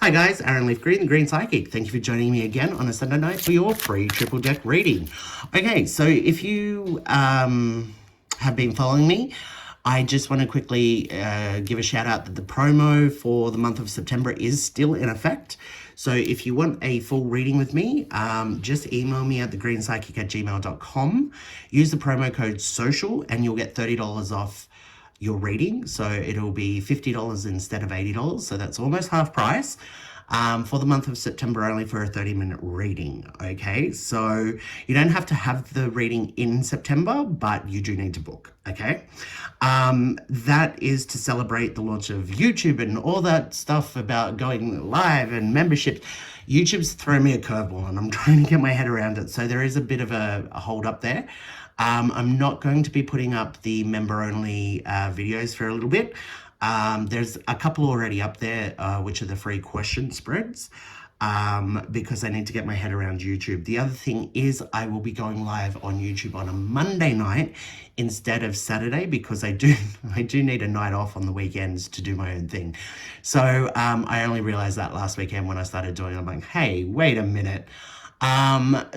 Hi guys, Aaron Leaf Green, the Green Psychic. Thank you for joining me again on a Sunday night for your free triple deck reading. Okay, so if you have been following me, I just want to quickly give a shout out that the promo for the month of September is still in effect. So if you want a full reading with me, just email me at thegreenpsychic@gmail.com. Use the promo code SOCIAL and you'll get $30 off your reading. So it'll be $50 instead of $80. So that's almost half price. For the month of September only for a 30-minute reading, okay? So you don't have to have the reading in September, but you do need to book, okay? That is to celebrate the launch of YouTube and all that stuff about going live and membership. YouTube's thrown me a curveball and I'm trying to get my head around it. So there is a bit of a hold up there. I'm not going to be putting up the member-only videos for a little bit. There's a couple already up there, which are the free question spreads, because I need to get my head around YouTube. The other thing is I will be going live on YouTube on a Monday night instead of Saturday, because I do need a night off on the weekends to do my own thing. So I only realized that last weekend when I started doing it. I'm like, hey, wait a minute.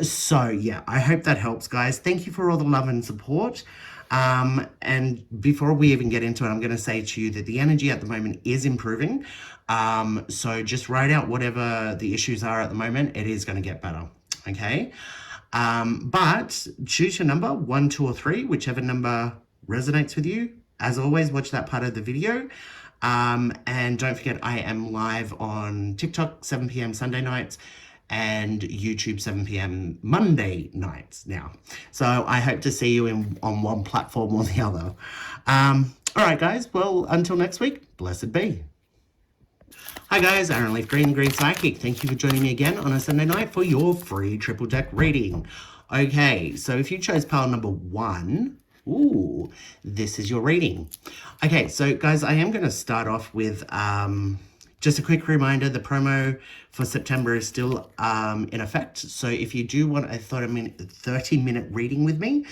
So yeah, I hope that helps, guys. Thank you for all the love and support. And before we even get into it, I'm going to say to you that the energy at the moment is improving. So just write out whatever the issues are at the moment. It is going to get better. Okay. But choose your number, 1, 2, or 3, whichever number resonates with you. As always, watch that part of the video. And don't forget, I am live on TikTok, 7 p.m. Sunday nights, and YouTube 7 p.m. Monday nights now. So I hope to see you on one platform or the other. All right, guys. Well, until next week, blessed be. Hi, guys. Aaron Leaf Green, Green Psychic. Thank you for joining me again on a Sunday night for your free triple deck reading. Okay, so if you chose pile number 1, ooh, this is your reading. Okay, so guys, I am going to start off with just a quick reminder, the promo for September is still in effect. So if you do want a 30-minute reading with me,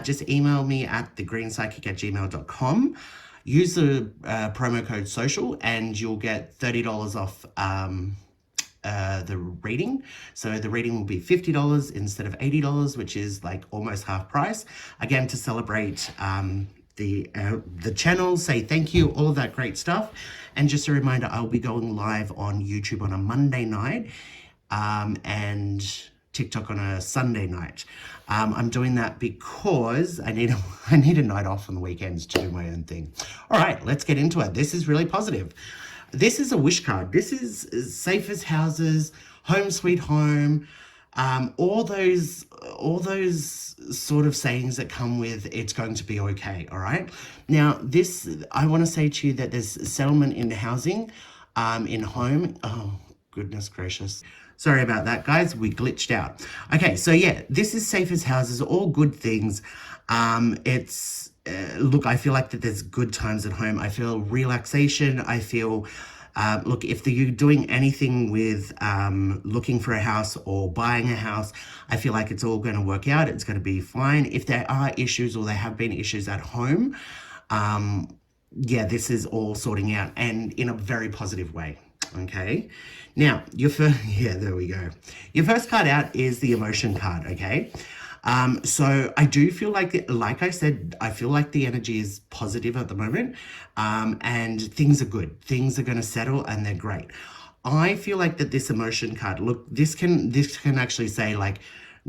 just email me at thegreenpsychic@gmail.com. Use the promo code SOCIAL and you'll get $30 off the reading. So the reading will be $50 instead of $80, which is like almost half price. Again, to celebrate the channel, say thank you, all of that great stuff. And just a reminder, I'll be going live on YouTube on a Monday night and TikTok on a Sunday night. I'm doing that because I need a night off on the weekends to do my own thing. All right, let's get into it. This is really positive. This is a wish card. This is safest houses, home sweet home, all those sort of sayings that come with it's going to be okay. All right. Now I want to say to you that there's settlement in housing, in home. Oh, goodness gracious. Sorry about that, guys. We glitched out. Okay. So yeah, this is safest houses, all good things. Look, I feel like that there's good times at home. I feel relaxation. I feel, look, if you're doing anything with looking for a house or buying a house, I feel like it's all going to work out. It's going to be fine. If there are issues or there have been issues at home, yeah, this is all sorting out and in a very positive way. Okay. Now, yeah, there we go. Your first card out is the emotion card. Okay. So I do feel like I said, I feel like the energy is positive at the moment, and things are good. Things are going to settle and they're great. I feel like that this emotion card, look, this can actually say like,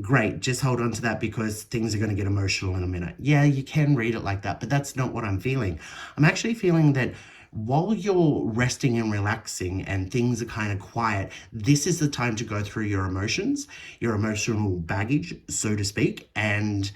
great, just hold on to that because things are going to get emotional in a minute. Yeah, you can read it like that, but that's not what I'm feeling. I'm actually feeling that while you're resting and relaxing and things are kind of quiet, this is the time to go through your emotions, your emotional baggage, so to speak, and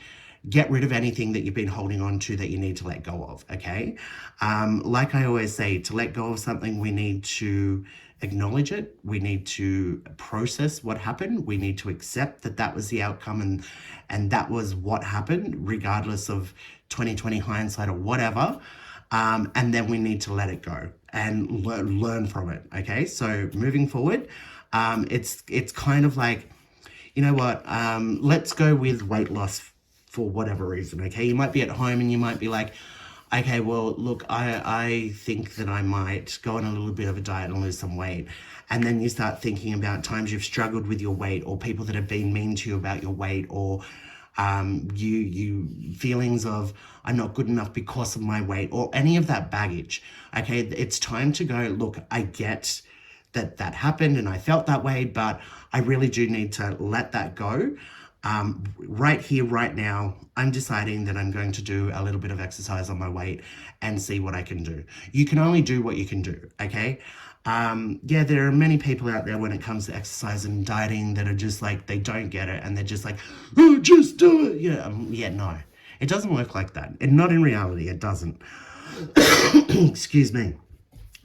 get rid of anything that you've been holding on to that you need to let go of, okay? Like I always say, to let go of something, we need to acknowledge it. We need to process what happened. We need to accept that that was the outcome and that was what happened, regardless of 2020 hindsight or whatever. And then we need to let it go and learn from it. Okay, so moving forward, it's kind of like, you know what? Let's go with weight loss for whatever reason. Okay, you might be at home and you might be like, Okay, well, look, I think that I might go on a little bit of a diet and lose some weight. And then you start thinking about times you've struggled with your weight, or people that have been mean to you about your weight, or you feelings of I'm not good enough because of my weight, or any of that baggage. Okay, it's time to go, look, I get that happened and I felt that way, but I really do need to let that go. Right here, right now, I'm deciding that I'm going to do a little bit of exercise on my weight and see what I can do. You can only do what you can do, okay? Yeah, there are many people out there when it comes to exercise and dieting that are just like, they don't get it and they're just like, oh, just do it. Yeah, no, it doesn't work like that. And not in reality, it doesn't. Excuse me.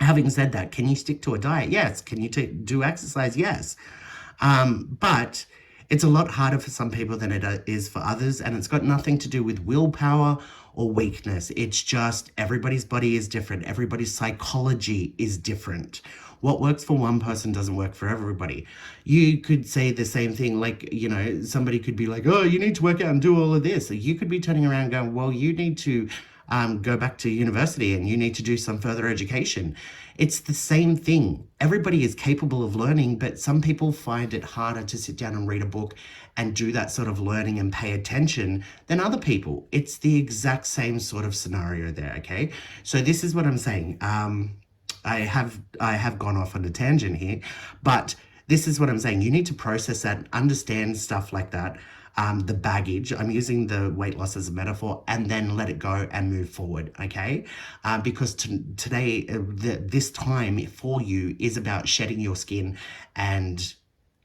Having said that, can you stick to a diet? Yes. Can you do exercise? Yes. But it's a lot harder for some people than it is for others, and it's got nothing to do with willpower or weakness. It's just everybody's body is different. Everybody's psychology is different. What works for one person doesn't work for everybody. You could say the same thing, like, somebody could be like, oh, you need to work out and do all of this. You could be turning around going, well, you need to go back to university and you need to do some further education. It's the same thing. Everybody is capable of learning, but some people find it harder to sit down and read a book and do that sort of learning and pay attention than other people. It's the exact same sort of scenario there, okay? So this is what I'm saying. I have gone off on a tangent here, but this is what I'm saying. You need to process that, understand stuff like that. The baggage, I'm using the weight loss as a metaphor, and then let it go and move forward, okay? Because today, this time for you is about shedding your skin and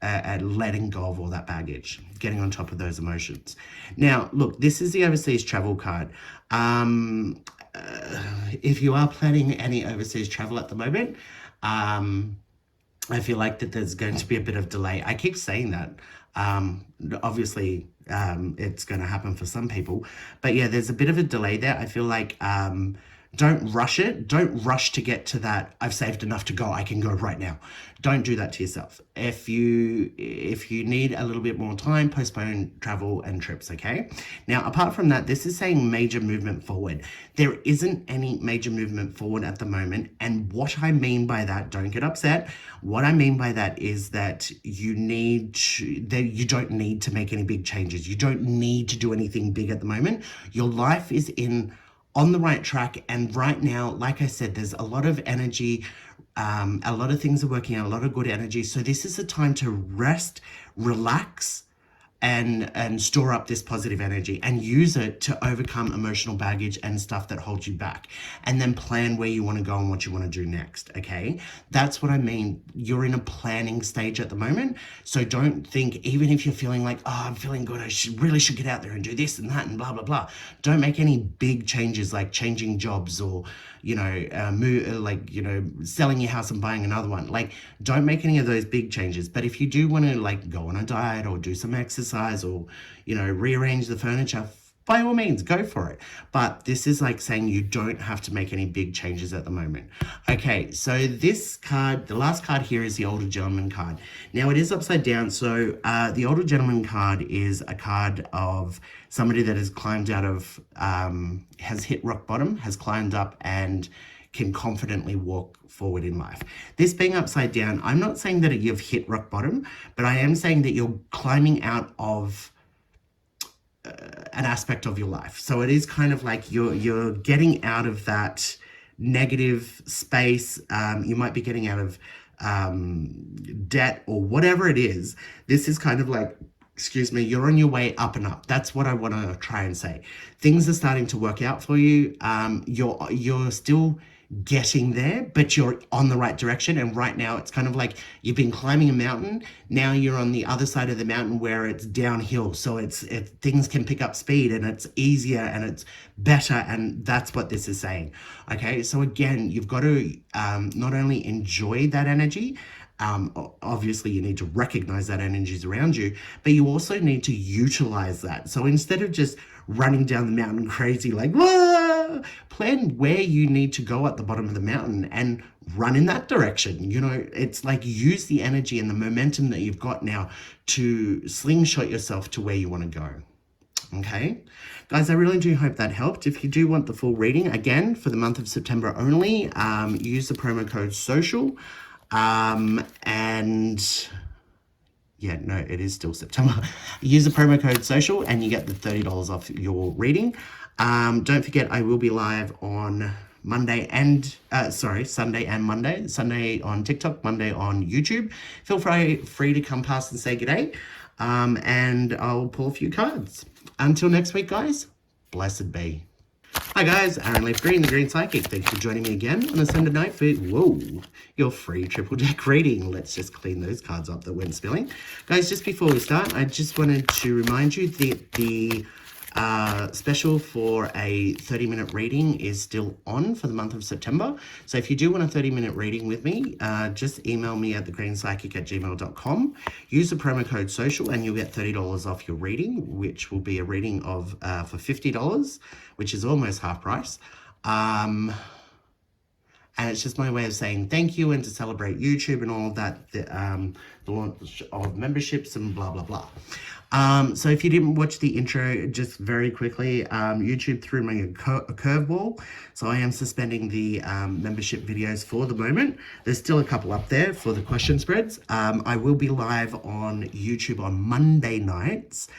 letting go of all that baggage, getting on top of those emotions. Now, look, this is the overseas travel card. If you are planning any overseas travel at the moment, I feel like that there's going to be a bit of delay. I keep saying that. Obviously, it's going to happen for some people, but yeah, there's a bit of a delay there. I feel like, don't rush it. Don't rush to get to that. I've saved enough to go. I can go right now. Don't do that to yourself. If you need a little bit more time, postpone travel and trips, okay? Now, apart from that, this is saying major movement forward. There isn't any major movement forward at the moment. And what I mean by that, don't get upset. What I mean by that is that you don't need to make any big changes. You don't need to do anything big at the moment. Your life is on the right track, and right now, like I said, there's a lot of energy, a lot of things are working out, a lot of good energy. So this is a time to rest, relax, and store up this positive energy and use it to overcome emotional baggage and stuff that holds you back, and then plan where you want to go and what you want to do next, okay? That's what I mean. You're in a planning stage at the moment, so don't think, even if you're feeling like, oh, I'm feeling good, I really should get out there and do this and that and blah, blah, blah. Don't make any big changes like changing jobs or, selling your house and buying another one. Like, don't make any of those big changes. But if you do want to like go on a diet or do some exercise or, rearrange the furniture, by all means, go for it. But this is like saying you don't have to make any big changes at the moment. Okay, so this card, the last card here is the Older Gentleman card. Now it is upside down. So the Older Gentleman card is a card of somebody that has climbed out of, has hit rock bottom, has climbed up and can confidently walk forward in life. This being upside down, I'm not saying that you've hit rock bottom, but I am saying that you're climbing out of an aspect of your life. So it is kind of like you're getting out of that negative space. You might be getting out of debt or whatever it is. This is kind of like, you're on your way up and up. That's what I want to try and say. Things are starting to work out for you. You're still getting there, but you're on the right direction. And right now it's kind of like you've been climbing a mountain. Now you're on the other side of the mountain where it's downhill. So things can pick up speed and it's easier and it's better. And that's what this is saying. Okay. So again, you've got to not only enjoy that energy, obviously you need to recognize that energy is around you, but you also need to utilize that. So instead of just running down the mountain crazy, like, whoa, plan where you need to go at the bottom of the mountain and run in that direction. It's like use the energy and the momentum that you've got now to slingshot yourself to where you want to go. Okay, guys, I really do hope that helped. If you do want the full reading, again, for the month of September only, use the promo code SOCIAL. And yeah, no, it is still September. Use the promo code SOCIAL and you get the $30 off your reading. Don't forget, I will be live on Sunday and Monday. Sunday on TikTok, Monday on YouTube. Feel free to come past and say g'day. And I'll pull a few cards. Until next week, guys, blessed be. Hi guys, Aaron Leaf Green, the Green Psychic. Thanks for joining me again on a Sunday night for, your free triple deck reading. Let's just clean those cards up that went spilling. Guys, just before we start, I just wanted to remind you that the special for a 30-minute reading is still on for the month of September. So if you do want a 30-minute reading with me, just email me at thegreenpsychic@gmail.com. Use the promo code SOCIAL and you'll get $30 off your reading, which will be a reading of for $50, which is almost half price. And it's just my way of saying thank you and to celebrate YouTube and all of that, the launch of memberships and blah, blah, blah. So if you didn't watch the intro, just very quickly, YouTube threw me a curveball. So I am suspending the membership videos for the moment. There's still a couple up there for the question spreads. I will be live on YouTube on Monday nights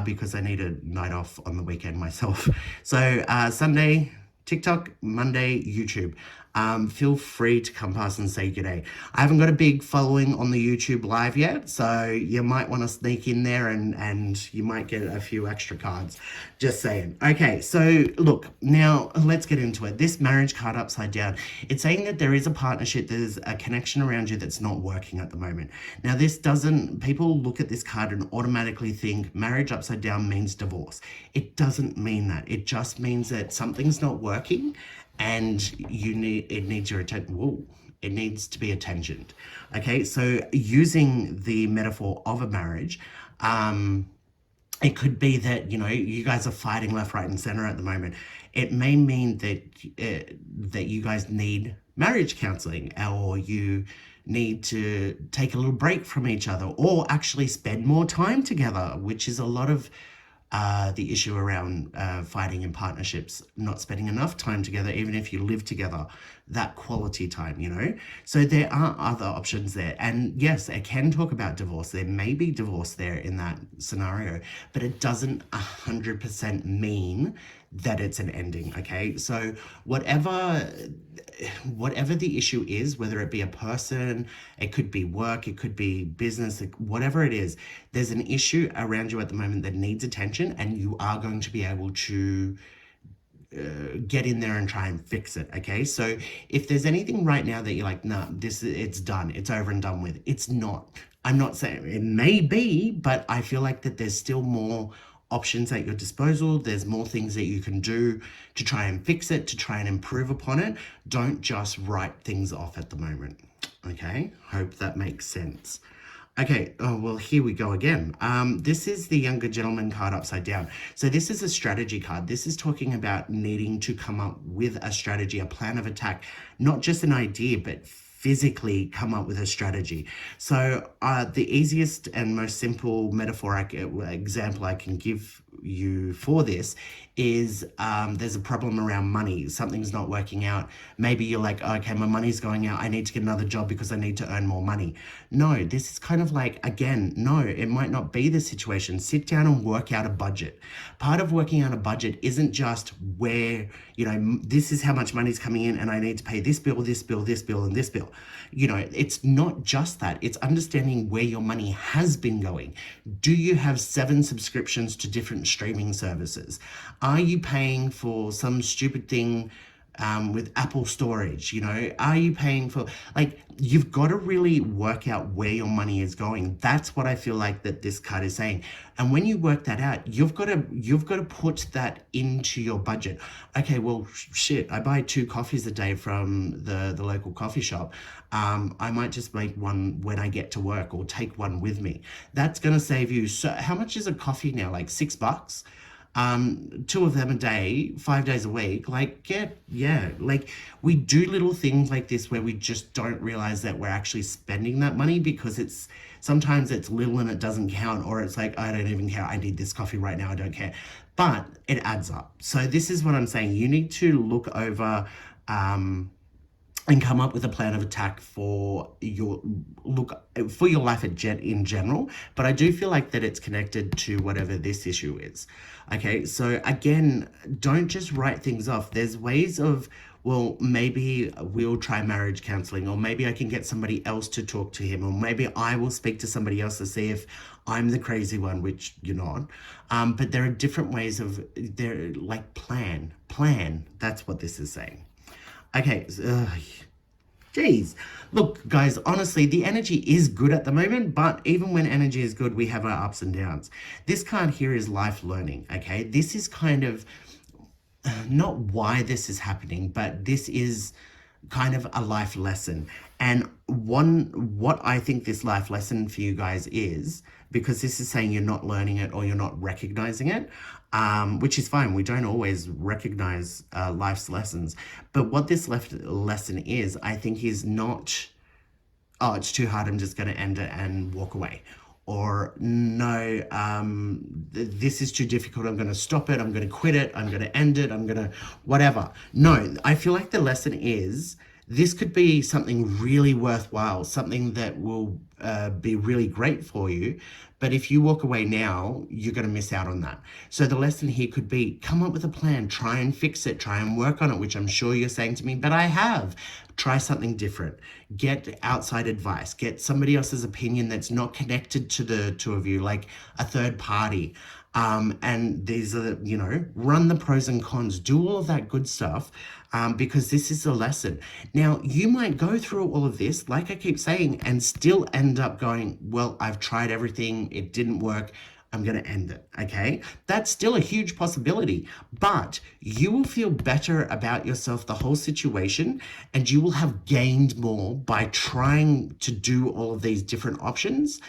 because I need a night off on the weekend myself. So Sunday, TikTok, Monday, YouTube. Feel free to come past and say g'day. I haven't got a big following on the YouTube live yet, so you might want to sneak in there and you might get a few extra cards. Just saying. Okay, so look, now let's get into it. This marriage card upside down, it's saying that there is a partnership, there's a connection around you that's not working at the moment. Now this doesn't, people look at this card and automatically think marriage upside down means divorce. It doesn't mean that. It just means that something's not working and it needs your attention. It needs to be attentioned. Okay, so using the metaphor of a marriage, it could be that, you guys are fighting left, right, and center at the moment. It may mean that that you guys need marriage counseling, or you need to take a little break from each other, or actually spend more time together, which is a lot of the issue around fighting in partnerships, not spending enough time together, even if you live together, that quality time, So there are other options there. And yes, I can talk about divorce. There may be divorce there in that scenario, but it doesn't 100% mean that it's an ending, okay? So whatever the issue is, whether it be a person, it could be work, it could be business, whatever it is, there's an issue around you at the moment that needs attention, and you are going to be able to get in there and try and fix it, okay? So if there's anything right now that you're like, nah, it's done, it's over and done with, it's not. I'm not saying it may be, but I feel like that there's still more options at your disposal. There's more things that you can do to try and fix it, to try and improve upon it. Don't just write things off at the moment, okay? Hope that makes sense. Okay, oh, well, here we go again. This is the younger gentleman card upside down. So this is a strategy card. This is talking about needing to come up with a strategy, a plan of attack, not just an idea, but physically come up with a strategy. So the easiest and most simple metaphoric example I can give you for this is there's a problem around money. Something's not working out. Maybe you're like, okay, my money's going out. I need to get another job because I need to earn more money. No, this is kind of like, again, no, it might not be the situation. Sit down and work out a budget. Part of working out a budget isn't just where, this is how much money's coming in and I need to pay this bill, this bill, this bill, and this bill. It's not just that. It's understanding where your money has been going. Do you have 7 subscriptions to different streaming services? Are you paying for some stupid thing with Apple storage? Are you paying for, you've got to really work out where your money is going. That's what I feel like that this card is saying. And when you work that out, you've got to put that into your budget. Okay, well, shit, I buy 2 coffees a day from the local coffee shop. I might just make one when I get to work or take one with me. That's going to save you. So how much is a coffee now? Like $6? 2 of them a day, 5 days a week. Like, like we do little things like this where we just don't realize that we're actually spending that money because sometimes it's little and it doesn't count, or it's like, I don't even care. I need this coffee right now. I don't care. But it adds up. So this is what I'm saying. You need to look over, and come up with a plan of attack for your life in general. But I do feel like that it's connected to whatever this issue is. Okay, so again, don't just write things off. There's ways of, well, maybe we'll try marriage counseling, or maybe I can get somebody else to talk to him, or maybe I will speak to somebody else to see if I'm the crazy one, which you're not. But there are different ways of, there, like, plan. That's what this is saying. Okay, geez. Look, guys, honestly, the energy is good at the moment, but even when energy is good, we have our ups and downs. This card here is life learning, okay? This is kind of not why this is happening, but this is kind of a life lesson. And what I think this life lesson for you guys is, because this is saying you're not learning it or you're not recognizing it, which is fine. We don't always recognize life's lessons. But what this lesson is, I think, is not, oh, it's too hard, I'm just going to end it and walk away. Or, no, this is too difficult, I'm going to stop it, I'm going to quit it, I'm going to end it, I'm going to whatever. No, I feel like the lesson is, this could be something really worthwhile, something that will be really great for you. But if you walk away now, you're going to miss out on that. So the lesson here could be, come up with a plan, try and fix it, try and work on it, which I'm sure you're saying to me, but I have. Try something different. Get outside advice. Get somebody else's opinion that's not connected to the two of you, like a third party. And these are, run the pros and cons, do all of that good stuff, because this is a lesson. Now, you might go through all of this, like I keep saying, and still end up going, well, I've tried everything, it didn't work, I'm going to end it, okay? That's still a huge possibility, but you will feel better about yourself, the whole situation, and you will have gained more by trying to do all of these different options,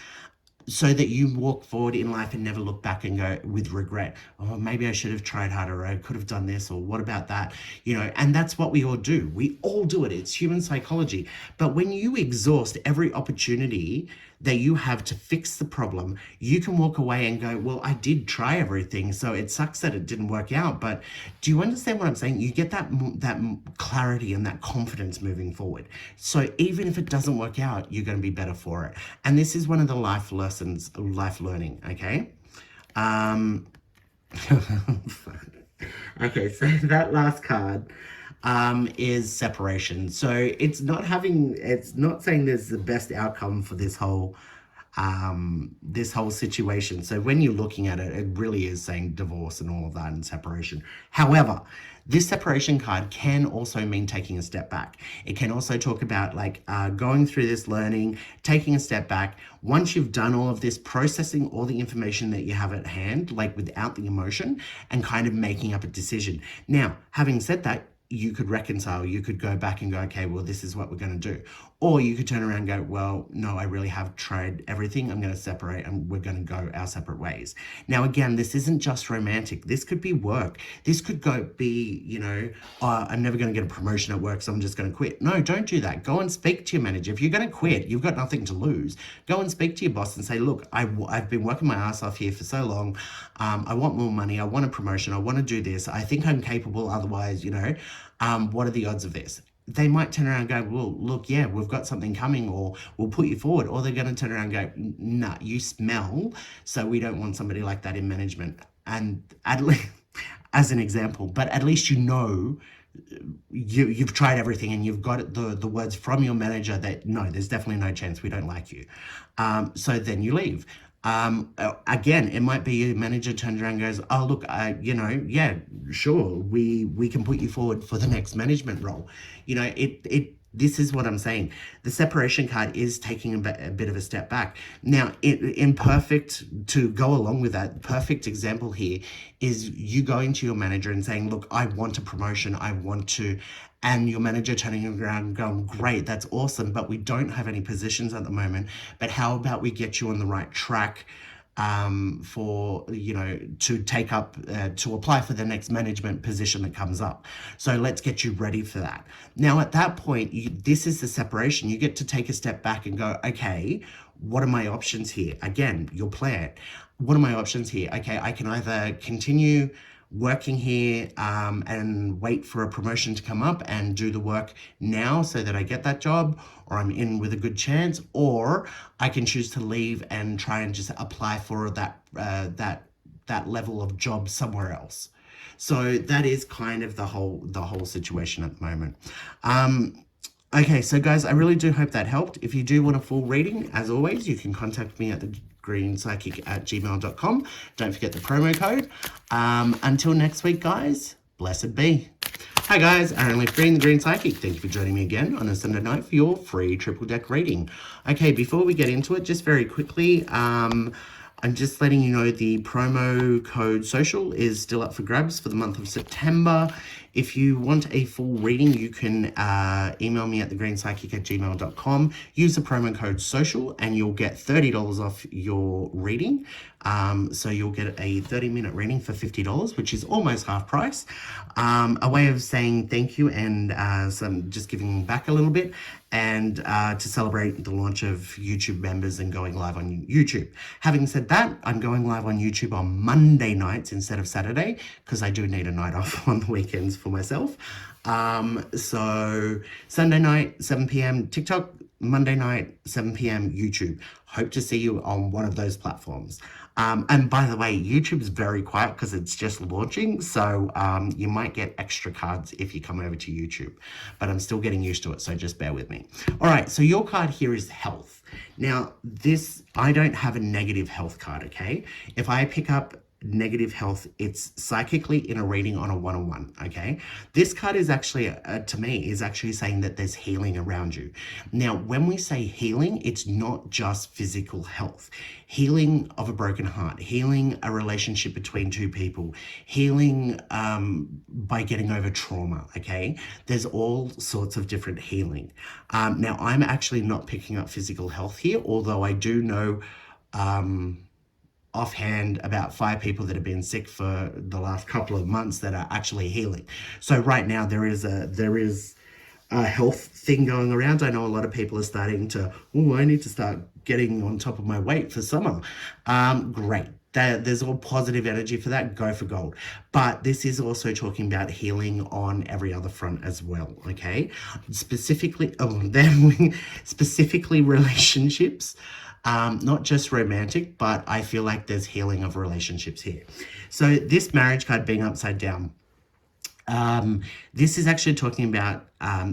so that you walk forward in life and never look back and go with regret, oh, maybe I should have tried harder, or I could have done this, or what about that, and that's what we all do. We all do it. It's human psychology. But when you exhaust every opportunity that you have to fix the problem, you can walk away and go, well, I did try everything, so it sucks that it didn't work out. But do you understand what I'm saying? You get that clarity and that confidence moving forward. So even if it doesn't work out, you're going to be better for it. And this is one of the life lessons, life learning, okay? Okay, so that last card is separation. So it's not saying there's the best outcome for this whole situation. So when you're looking at it, it really is saying divorce and all of that and separation. However, this separation card can also mean taking a step back. It can also talk about going through this learning, taking a step back. Once you've done all of this, processing all the information that you have at hand, like without the emotion, and kind of making up a decision. Now, having said that, you could reconcile, you could go back and go, okay, well, this is what we're going to do. Or you could turn around and go, well, no, I really have tried everything. I'm going to separate and we're going to go our separate ways. Now, again, this isn't just romantic. This could be work. This could be, I'm never going to get a promotion at work, so I'm just going to quit. No, don't do that. Go and speak to your manager. If you're going to quit, you've got nothing to lose. Go and speak to your boss and say, look, I've been working my ass off here for so long. I want more money. I want a promotion. I want to do this. I think I'm capable. Otherwise, what are the odds of this? They might turn around and go, well, look, yeah, we've got something coming, or we'll put you forward. Or they're going to turn around and go, nah, you smell, so we don't want somebody like that in management. And at least, as an example, but at least you've tried everything and you've got the words from your manager that, no, there's definitely no chance, we don't like you. So then you leave. Again, it might be your manager turns around and goes, oh, look, yeah, sure, we can put you forward for the next management role. This is what I'm saying. The separation card is taking a bit of a step back. Now, to go along with that, perfect example here is you going to your manager and saying, look, I want a promotion, and your manager turning around and going, great, that's awesome, but we don't have any positions at the moment, but how about we get you on the right track? for, to take up, to apply for the next management position that comes up. So let's get you ready for that. Now, at that point, this is the separation. You get to take a step back and go, okay, what are my options here? Again, your plan. What are my options here? Okay, I can either continue working here and wait for a promotion to come up and do the work now so that I get that job, or I'm in with a good chance, or I can choose to leave and try and just apply for that level of job somewhere else. So that is kind of the whole situation at the moment. Okay, so guys, I really do hope that helped. If you do want a full reading, as always, you can contact me at thegreenpsychic@gmail.com. Don't forget the promo code. Until next week, guys, blessed be. Hi guys, Aaron Leaf Green, the Green Psychic. Thank you for joining me again on a Sunday night for your free triple deck reading. Okay, before we get into it, just very quickly, I'm just letting you know the promo code social is still up for grabs for the month of September. If you want a full reading, you can email me at thegreenpsychic@gmail.com. Use the promo code social and you'll get $30 off your reading. So you'll get a 30-minute reading for $50, which is almost half price. A way of saying thank you and just giving back a little bit, and to celebrate the launch of YouTube members and going live on YouTube. Having said that, I'm going live on YouTube on Monday nights instead of Saturday, because I do need a night off on the weekends for myself. So Sunday night, 7 p.m. TikTok, Monday night, 7 p.m. YouTube. Hope to see you on one of those platforms. And by the way, YouTube's very quiet because it's just launching, so you might get extra cards if you come over to YouTube. But I'm still getting used to it, so just bear with me. All right, so your card here is health. Now, I don't have a negative health card, okay? If I pick up negative health, it's psychically in a reading on a one-on-one, okay? This card is actually, to me, is actually saying that there's healing around you. Now, when we say healing, it's not just physical health. Healing of a broken heart, healing a relationship between two people, healing by getting over trauma, okay? There's all sorts of different healing. Now, I'm actually not picking up physical health here, although I do know offhand about 5 people that have been sick for the last couple of months that are actually healing. So right now there is a health thing going around. I know a lot of people are starting to, I need to start getting on top of my weight for summer. Great. There's all positive energy for that. Go for gold. But this is also talking about healing on every other front as well, okay? Specifically relationships. Not just romantic, but I feel like there's healing of relationships here. So this marriage card being upside down, this is actually talking about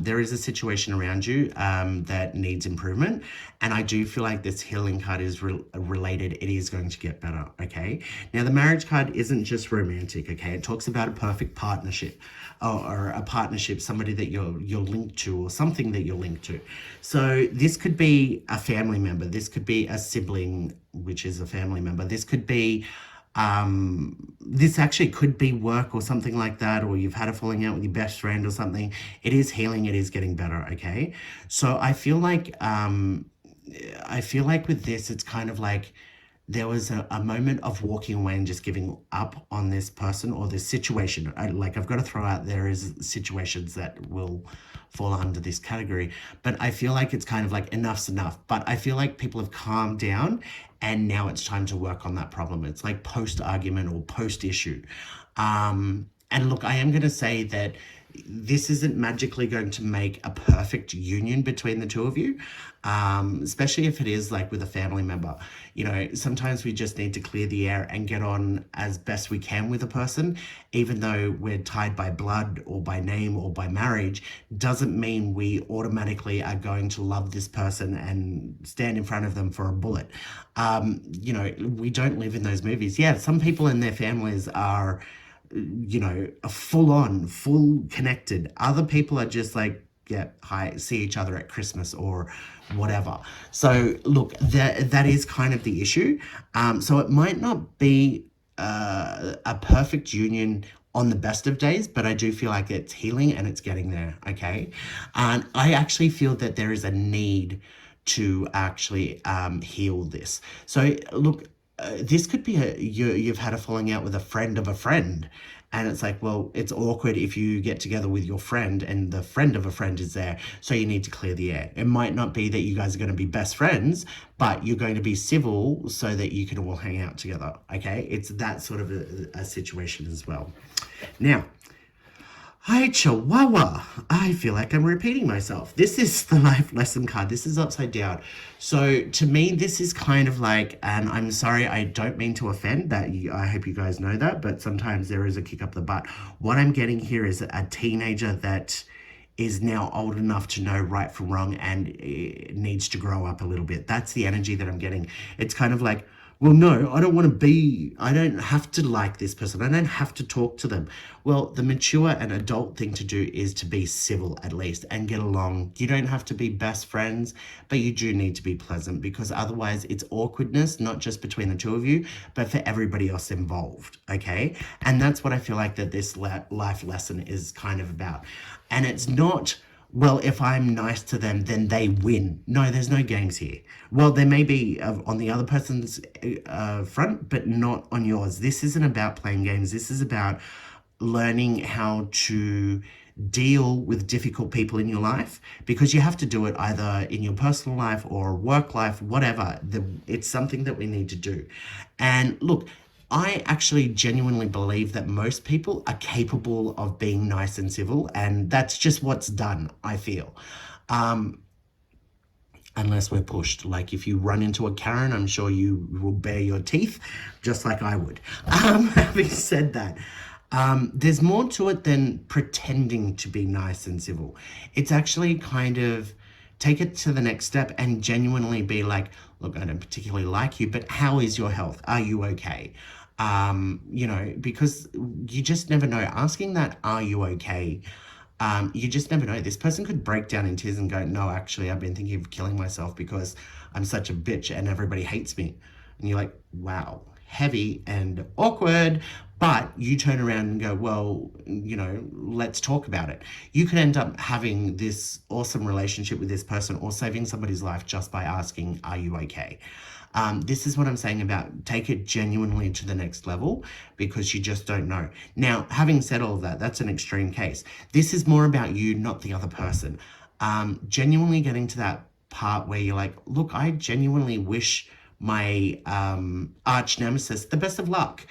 there is a situation around you that needs improvement, and I do feel like this healing card is related. It is going to get better, okay? Now, the marriage card isn't just romantic, okay? It talks about a perfect partnership, or a partnership, somebody that you're linked to, or something that you're linked to. So this could be a family member. This could be a sibling, which is a family member. This could be this actually could be work or something like that, or you've had a falling out with your best friend or something. It is healing. It is getting better, okay? So I feel like with this, it's kind of like there was a moment of walking away and just giving up on this person or this situation. I've got to throw out, there is situations that will fall under this category, but I feel like it's kind of like enough's enough. But I feel like people have calmed down and now it's time to work on that problem. It's like post-argument or post-issue. And look, I am going to say that this isn't magically going to make a perfect union between the two of you, especially if it is like with a family member. You know, sometimes we just need to clear the air and get on as best we can with a person, even though we're tied by blood or by name or by marriage, doesn't mean we automatically are going to love this person and stand in front of them for a bullet. You know, we don't live in those movies. Yeah, some people in their families are, you know, full connected. Other people are just like, yeah, hi, see each other at Christmas or whatever. So look, that is kind of the issue. So it might not be a perfect union on the best of days, but I do feel like it's healing and it's getting there, okay? And I actually feel that there is a need to actually heal this. So look, this could be you've had a falling out with a friend of a friend, and it's like, well, it's awkward if you get together with your friend and the friend of a friend is there, so you need to clear the air. It might not be that you guys are going to be best friends, but you're going to be civil so that you can all hang out together. Okay, it's that sort of a situation as well. Now, hi, Chihuahua. I feel like I'm repeating myself. This is the life lesson card. This is upside down. So to me, this is kind of like, and I'm sorry, I don't mean to offend that. I hope you guys know that, but sometimes there is a kick up the butt. What I'm getting here is a teenager that is now old enough to know right from wrong and needs to grow up a little bit. That's the energy that I'm getting. It's kind of like, well, no, I don't have to like this person. I don't have to talk to them. Well, the mature and adult thing to do is to be civil at least and get along. You don't have to be best friends, but you do need to be pleasant, because otherwise it's awkwardness, not just between the two of you, but for everybody else involved, okay? And that's what I feel like that this life lesson is kind of about. And it's not, well, if I'm nice to them, then they win. No, there's no games here. Well, there may be on the other person's front, but not on yours. This isn't about playing games. This is about learning how to deal with difficult people in your life, because you have to do it either in your personal life or work life, whatever. It's something that we need to do. And look, I actually genuinely believe that most people are capable of being nice and civil, and that's just what's done, I feel. Unless we're pushed. Like if you run into a Karen, I'm sure you will bare your teeth, just like I would. Having said that, there's more to it than pretending to be nice and civil. It's actually kind of take it to the next step and genuinely be like, look, I don't particularly like you, but how is your health? Are you okay? Because you just never know. Asking that, are you okay? You just never know. This person could break down in tears and go, no, actually, I've been thinking of killing myself because I'm such a bitch and everybody hates me. And you're like, wow, heavy and awkward. But you turn around and go, well, let's talk about it. You could end up having this awesome relationship with this person or saving somebody's life just by asking, are you okay? This is what I'm saying about take it genuinely to the next level, because you just don't know. Now, having said all of that, that's an extreme case. This is more about you, not the other person. Genuinely getting to that part where you're like, look, I genuinely wish my arch nemesis the best of luck.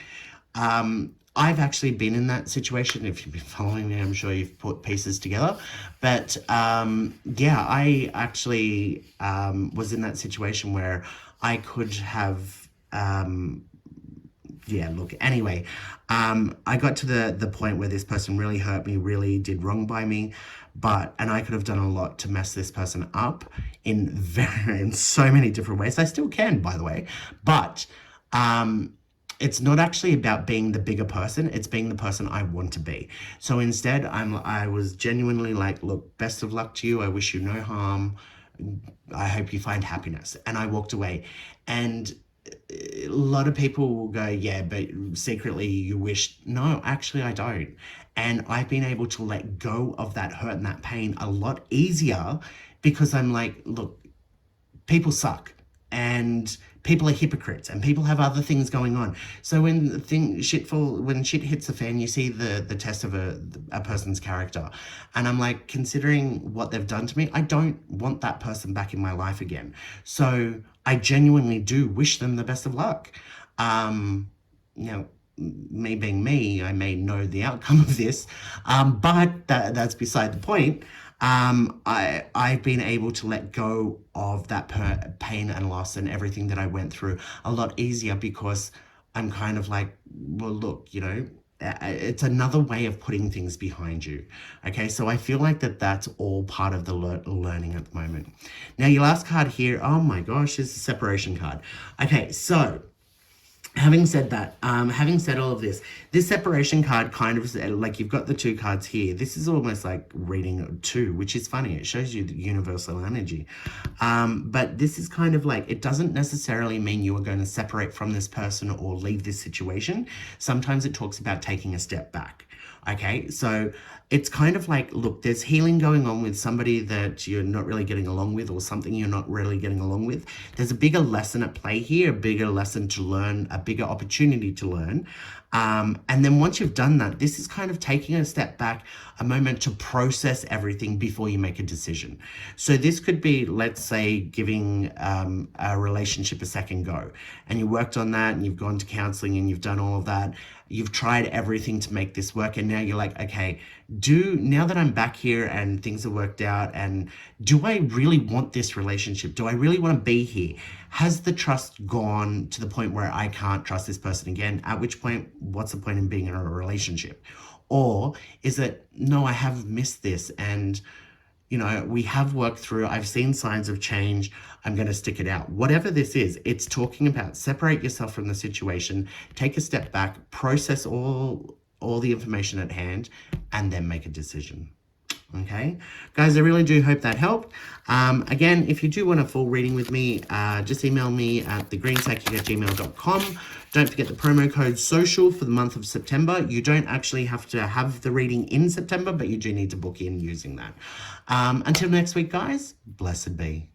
I've actually been in that situation. If you've been following me, I'm sure you've put pieces together. But I actually was in that situation where I could have, anyway, I got to the point where this person really hurt me, really did wrong by me, and I could have done a lot to mess this person up in so many different ways. I still can, by the way, but it's not actually about being the bigger person. It's being the person I want to be. So instead, I was genuinely like, look, best of luck to you. I wish you no harm. I hope you find happiness. And I walked away. And a lot of people will go, yeah, but secretly you wish. No, actually I don't. And I've been able to let go of that hurt and that pain a lot easier, because I'm like, look, people suck. And people are hypocrites, and people have other things going on. So when shit hits the fan, you see the test of a person's character. And I'm like, considering what they've done to me, I don't want that person back in my life again. So I genuinely do wish them the best of luck. Me being me, I may know the outcome of this, but that's beside the point. I've been able to let go of that pain and loss and everything that I went through a lot easier, because I'm kind of like, well, look, it's another way of putting things behind you. Okay, so I feel like that's all part of the learning at the moment. Now, your last card here, oh my gosh, is a separation card. Okay, so having said that, having said all of this separation card kind of, like, you've got the two cards here. This is almost like reading two, which is funny. It shows you the universal energy. But this is kind of like, it doesn't necessarily mean you are going to separate from this person or leave this situation. Sometimes it talks about taking a step back. Okay, so it's kind of like, look, there's healing going on with somebody that you're not really getting along with, or something you're not really getting along with. There's a bigger lesson at play here, a bigger lesson to learn, a bigger opportunity to learn. And then once you've done that, this is kind of taking a step back, a moment to process everything before you make a decision. So this could be, let's say, giving a relationship a second go. And you worked on that, and you've gone to counseling, and you've done all of that. You've tried everything to make this work. And now you're like, okay, now that I'm back here and things have worked out, and do I really want this relationship? Do I really want to be here? Has the trust gone to the point where I can't trust this person again? At which point, what's the point in being in a relationship? Or is it, no, I have missed this, and we have worked through, I've seen signs of change, I'm going to stick it out. Whatever this is, it's talking about separate yourself from the situation, take a step back, process all the information at hand, and then make a decision. Okay, guys, I really do hope that helped. Again, if you do want a full reading with me, just email me at thegreenpsychic@gmail.com. Don't forget the promo code SOCIAL for the month of September. You don't actually have to have the reading in September, but you do need to book in using that. Until next week, guys, blessed be.